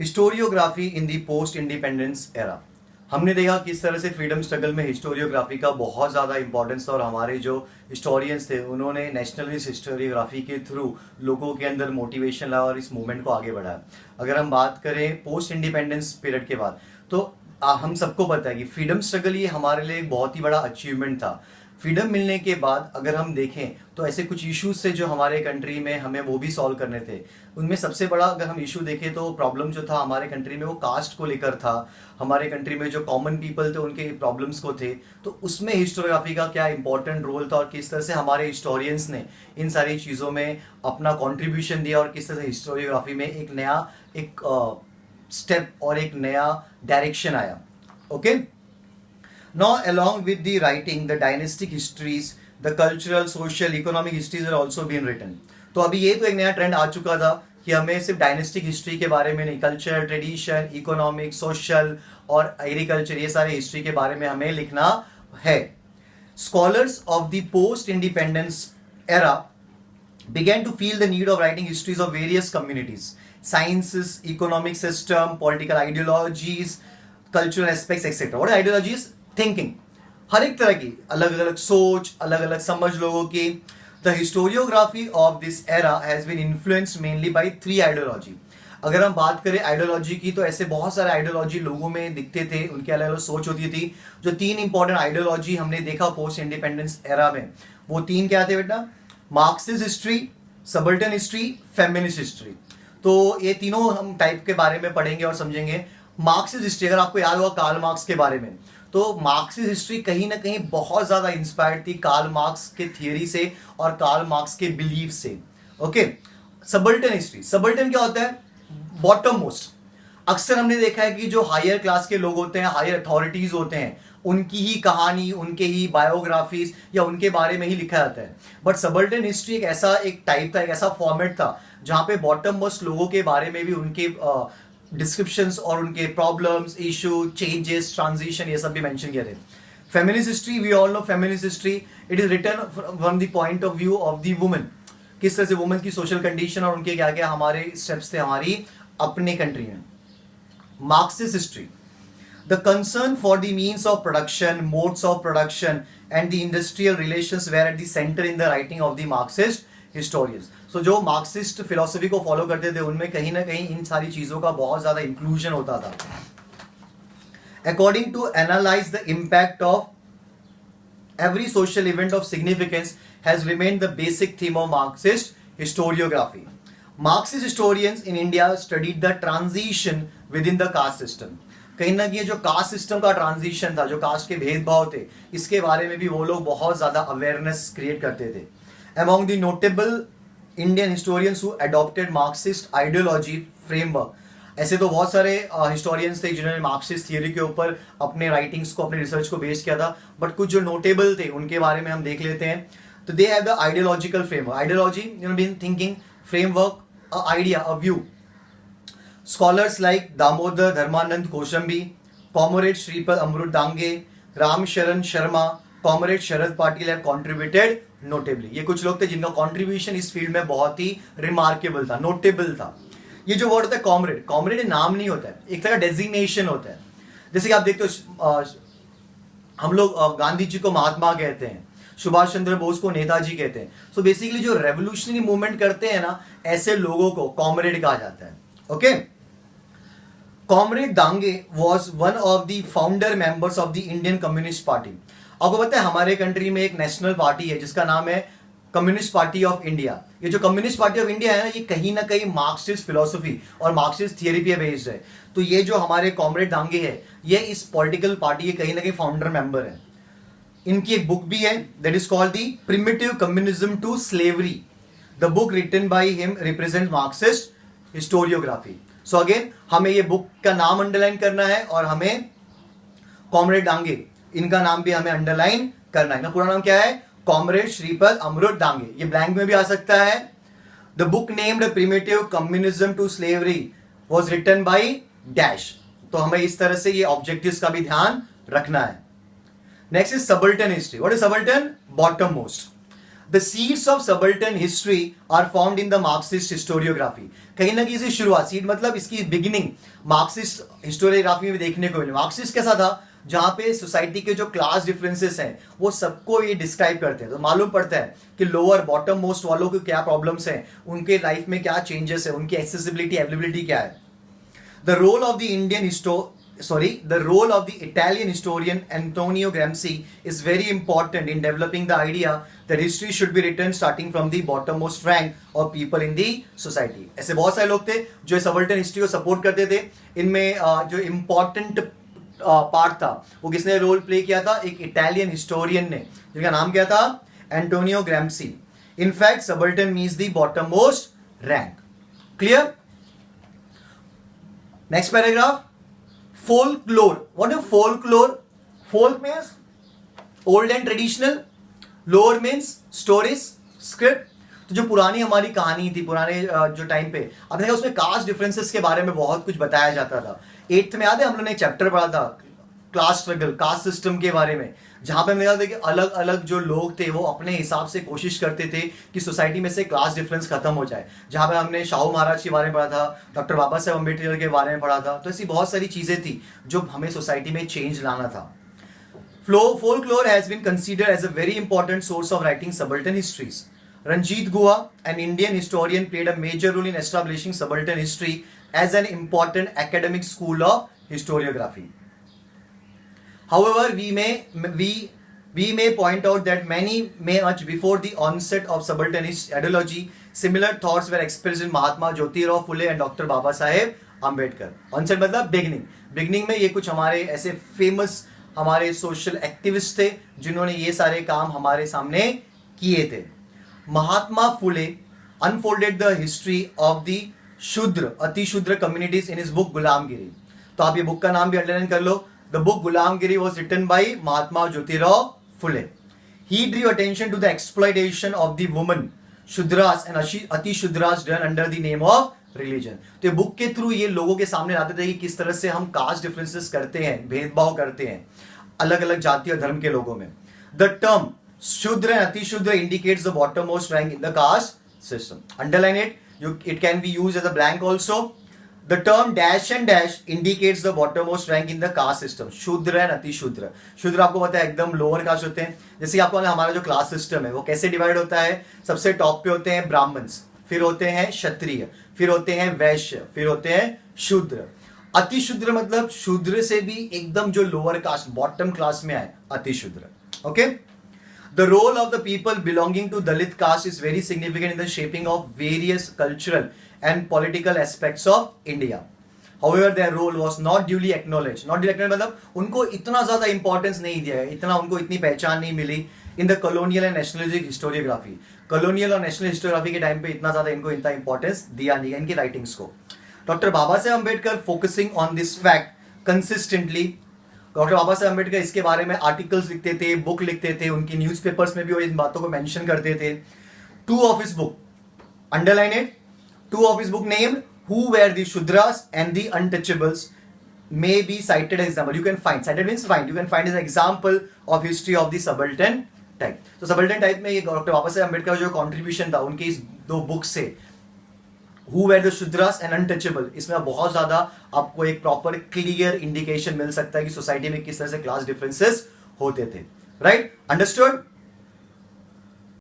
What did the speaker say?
Historiography इन दी post independence era. हमने देखा किस तरह से फ्रीडम स्ट्रगल में हिस्टोरियोग्राफी का बहुत ज़्यादा इंपॉर्टेंस था और हमारे जो हिस्टोरियंस थे उन्होंने नेशनलिस्ट हिस्टोरियोग्राफी के थ्रू लोगों के अंदर मोटिवेशन लाया और इस मूवमेंट को आगे बढ़ाया। अगर हम बात करें पोस्ट इंडिपेंडेंस पीरियड के बाद तो हम सबको पता है कि फ्रीडम स्ट्रगल ये हमारे लिए एक बहुत ही बड़ा अचीवमेंट था। फ्रीडम मिलने के बाद अगर हम देखें तो ऐसे कुछ इश्यूज थे जो हमारे कंट्री में हमें वो भी सॉल्व करने थे। उनमें सबसे बड़ा अगर हम इशू देखें तो प्रॉब्लम जो था हमारे कंट्री में वो कास्ट को लेकर था। हमारे कंट्री में जो कॉमन पीपल थे उनके प्रॉब्लम्स को थे, तो उसमें हिस्टोरियोग्राफी का क्या इंपॉर्टेंट रोल था और किस तरह से हमारे हिस्टोरियंस ने इन सारी चीज़ों में अपना कॉन्ट्रीब्यूशन दिया और किस तरह से हिस्टोरियोग्राफी में एक नया एक स्टेप और एक नया डायरेक्शन आया। Okay, now along with the writing the dynastic histories, the cultural social economic histories are also being written। तो अभी ये तो एक नया ट्रेंड आ चुका था कि हमें सिर्फ डायनेस्टिक हिस्ट्री के बारे में नहीं, कल्चर, ट्रेडिशन, इकोनॉमिक, सोशल और एग्रीकल्चर, ये सारे हिस्ट्री के बारे में हमें लिखना है। Scholars of the post independence era began to feel the need of writing histories of various communities, sciences, economic system, political ideologies, cultural aspects, etc. What are ideologies? Thinking, हर एक तरह की अलग अलग सोच, अलग अलग समझ लोगों की। The historiography of this era has been influenced mainly by three ideology. अगर हम बात करें आइडियोलॉजी की तो ऐसे बहुत सारे आइडियोलॉजी लोगों में दिखते थे, उनकी अलग अलग सोच होती थी। जो तीन इंपॉर्टेंट आइडियोलॉजी हमने देखा पोस्ट इंडिपेंडेंस एरा में, वो तीन क्या थे बेटा? Marxist history, subaltern history, feminist history. तो ये तीनों हम टाइप के बारे में पढ़ेंगे और समझेंगे। मार्क्सिस्ट हिस्ट्री, अगर आपको याद होगा कार्ल मार्क्स के बारे में, तो मार्क्सिस्ट हिस्ट्री कहीं ना कहीं बहुत ज्यादा इंस्पायर्ड थी कार्ल मार्क्स के थियरी से और कार्ल मार्क्स के बिलीफ से। ओके, सबल्टन हिस्ट्री, सबल्टन क्या होता है? Bottom most. अक्सर हमने देखा है कि जो हायर क्लास के लोग होते हैं, हायर अथॉरिटीज होते हैं, उनकी ही कहानी, उनके ही बायोग्राफीज या उनके बारे में ही लिखा जाता है। बट सबल्टन हिस्ट्री एक ऐसा एक टाइप था, एक ऐसा फॉर्मेट था जहां पे बॉटम मोस्ट लोगों के बारे में भी उनके डिस्क्रिप्शंस और उनके प्रॉब्लम्स, इशू, चेंजेस, ट्रांजिशन, ये सब भी मेंशन किए थे। Feminist history, we all know feminist history, it is written from the point of view of the women. किस तरह से वुमेन की सोशल कंडीशन और उनके क्या क्या हमारे स्टेप्स थे हमारी अपने कंट्री में। Marxist history, the concern for the means of production, modes of production and the industrial relations were at the centre in the writing of the Marxist historians. So जो मार्क्सिस्ट फिलोसफी को follow करते थे उनमें कहीं ना कहीं इन सारी चीजों का बहुत ज्यादा इंक्लूजन होता था। According to analyze the impact of every social event of significance has remained the basic theme of Marxist historiography. Marxist historians in India studied the transition within the caste system. कहीं ना कहीं जो caste system का transition था, जो cast के भेदभाव थे, इसके बारे में भी वो लोग बहुत ज्यादा अवेयरनेस क्रिएट करते थे। Among the notable Indian historians who adopted Marxist ideology framework, ऐसे तो बहुत सारे हिस्टोरियंस थे जिन्होंने मार्क्सिस्ट थियरी के ऊपर अपने राइटिंग्स को, अपने रिसर्च को बेस किया था, बट कुछ जो नोटेबल थे उनके बारे में हम देख लेते हैं। तो they have the ideological framework, ideology been thinking, framework, idea, a view. Scholars like Damodar Dharmanand Kosambi, comrade Shripad Amrit Dange, Ram Sharan Sharma, comrade Sharad Patil have contributed notably. ये कुछ लोग थे जिनका कॉन्ट्रीब्यूशन इस फील्ड में बहुत ही रिमार्केबल था, नोटेबल था। ये जो वर्ड होता है कॉमरेड, कॉमरेड नाम नहीं होता है, एक तरह का डेजिग्नेशन होता है। जैसे कि आप देखते हो हम लोग गांधी जी को महात्मा कहते हैं, सुभाष चंद्र बोस को नेताजी कहते हैं। सो बेसिकली जो रेवोल्यूशनरी मूवमेंट करते हैं ना, ऐसे लोगों को कॉमरेड कहा जाता है। Okay, comrade Dange was one of the founder members of the Indian communist party. आपको पता है हमारे कंट्री में एक नेशनल पार्टी है जिसका नाम है कम्युनिस्ट पार्टी ऑफ इंडिया। ये जो कम्युनिस्ट पार्टी ऑफ इंडिया है ना, ये कहीं ना कहीं मार्क्सिस्ट फिलोसफी और मार्क्सिस्ट थियरी पे बेस्ड है। तो ये जो हमारे कॉमरेड दांगे है, ये इस पॉलिटिकल पार्टी के कहीं ना कहीं फाउंडर मेंबर है। इनकी एक बुक भी है that is called the primitive communism to slavery. The book written by him represent Marxist historiography. So again हमें ये बुक का नाम अंडरलाइन करना है और हमें कॉमरेड दांगे, इनका नाम भी हमें अंडरलाइन करना है ना। पूरा नाम क्या है? कॉमरेड श्रीपद अमृत डांगे। ये ब्लैंक में भी आ सकता है। The book named primitive communism to slavery was written by dash. तो हमें इस तरह से ये ऑब्जेक्टिव्स का भी ध्यान रखना है। Next is subaltern history. What is subaltern? Bottom most. The seeds of subaltern history are found in the Marxist historiography. कहीं ना कहीं से शुरुआत, सीड मतलब इसकी बिगिनिंग मार्क्सिस्ट हिस्टोरियोग्राफी में देखने को मिली। मार्क्सिस्ट कैसा था, जहां पे सोसाइटी के जो क्लास डिफरेंसेस हैं वो सबको ये डिस्क्राइब करते हैं। तो मालूम पड़ता है कि लोअर बॉटम मोस्ट वालों को क्या प्रॉब्लम्स हैं, उनके लाइफ में क्या चेंजेस है, उनकी एक्सेसिबिलिटी अवेलेबिलिटी क्या है। The role of the the role of the Italian historian Antonio Gramsci is very important in developing the idea that history should be written starting from the bottommost rank of people in the society। ऐसे बहुत सारे लोग थे जो subaltern history को support करते थे। इनमें जो इम्पोर्टेंट पार्ट था वो किसने रोल प्ले किया था, एक इटालियन हिस्टोरियन ने, जिनका नाम क्या था, Antonio Gramsci. In fact subaltern means the bottom most rank. Clear. Next paragraph, folklore। what is folklore? Folk means old and traditional, lore means stories, script। तो जो पुरानी हमारी कहानी थी, पुराने जो टाइम पे आपने देखा उसमें कास्ट डिफरेंसेस के बारे में बहुत कुछ बताया जाता था। 8th में याद है हम लोगों ने एक चैप्टर पढ़ा था क्लास स्ट्रगल, कास्ट सिस्टम के बारे में, जहां पे हमने देखा था कि अलग अलग जो लोग थे वो अपने हिसाब से कोशिश करते थे कि सोसाइटी में से क्लास डिफरेंस खत्म हो जाए। जहां पे हमने शाहू महाराज के बारे में पढ़ा था, डॉक्टर बाबा साहेब अम्बेडकर के बारे में पढ़ा था। तो ऐसी बहुत सारी चीजें थी जो हमें सोसाइटी में चेंज लाना था। Folklore has been considered as a very important source of writing subaltern histories. Ranjit Guha, an Indian historian, played a major role in establishing subaltern history as an important academic school of historiography. However, we may point out that much before the onset of subalternist ideology, similar thoughts were expressed in Mahatma Jyotirao Phule and Dr. Baba Saheb Ambedkar। onset मतलब beginning में ये कुछ हमारे ऐसे famous हमारे social activist थे जिन्होंने ये सारे काम हमारे सामने किए थे। Mahatma Phule unfolded the history of the Shudra Ati शूद्र कम्युनिटीज इन हिज बुक गुलामगिरी। तो आप ये बुक का नाम भी अंडरलाइन कर लो। The book Gulamgiri was written by Mahatma Jyotirao Phule. He drew attention to the exploitation of the women, Shudras and अति Shudras done under the name of religion। तो ये बुक के थ्रू ये लोगों के सामने लाते थे कि किस तरह से हम कास्ट डिफरेंसेस करते हैं, भेदभाव करते हैं अलग अलग जाति और धर्म के लोगों में। द टर्म शूद्र एंड अति शूद्र indicates the bottom most rank in the caste system. Underline it, it can be used as a blank also। The term dash and dash indicates the bottommost rank in the caste system। शूद्र and अति शूद्र। शूद्र आपको पता है एकदम lower caste होते हैं। जैसे आपको हमारा जो क्लास सिस्टम है वो कैसे डिवाइड होता है, सबसे टॉप पे होते हैं ब्राह्मण्स, फिर होते हैं क्षत्रिय, फिर होते हैं वैश्य, फिर होते हैं शूद्र। अति शूद्र मतलब शूद्र से भी एकदम जो लोअर कास्ट बॉटम क्लास में आए, अति शूद्र। Okay. The role of the people belonging to Dalit caste is very significant in the shaping of various cultural and political aspects of India। However, their role was not duly acknowledged। Not duly acknowledged मतलब उनको इतना ज्यादा importance नहीं दिया गया, इतना उनको इतनी पहचान नहीं मिली in the colonial and nationalistic historiography. Colonial और नेशनल हिस्टोरियोग्राफी के टाइम पे इतना ज्यादा इनको इतना इंपॉर्टेंस दिया नहीं गया इनकी राइटिंग्स को। Doctor Baba Saheb Ambedkar focusing on this fact consistently. Doctor Baba Saheb Ambedkar इसके बारे में आर्टिकल्स लिखते थे, बुक लिखते थे, उनकी न्यूज़पेपर्स में भी वो इन बातों को मेंशन करते थे। Two of his book, underline it, two of his book named who were the Shudras and the untouchables may be cited as example। You can find, cited means find, you can find as example of history of the subaltern type। तो subaltern type में ये doctor Baba Saheb Ambedkar का जो contribution था उनके इस दो book से, Who were the Shudras and Untouchable, इसमें बहुत ज्यादा आपको एक प्रॉपर क्लियर इंडिकेशन मिल सकता है कि सोसाइटी में किस तरह से क्लास डिफरेंसेस होते थे। Right, understood.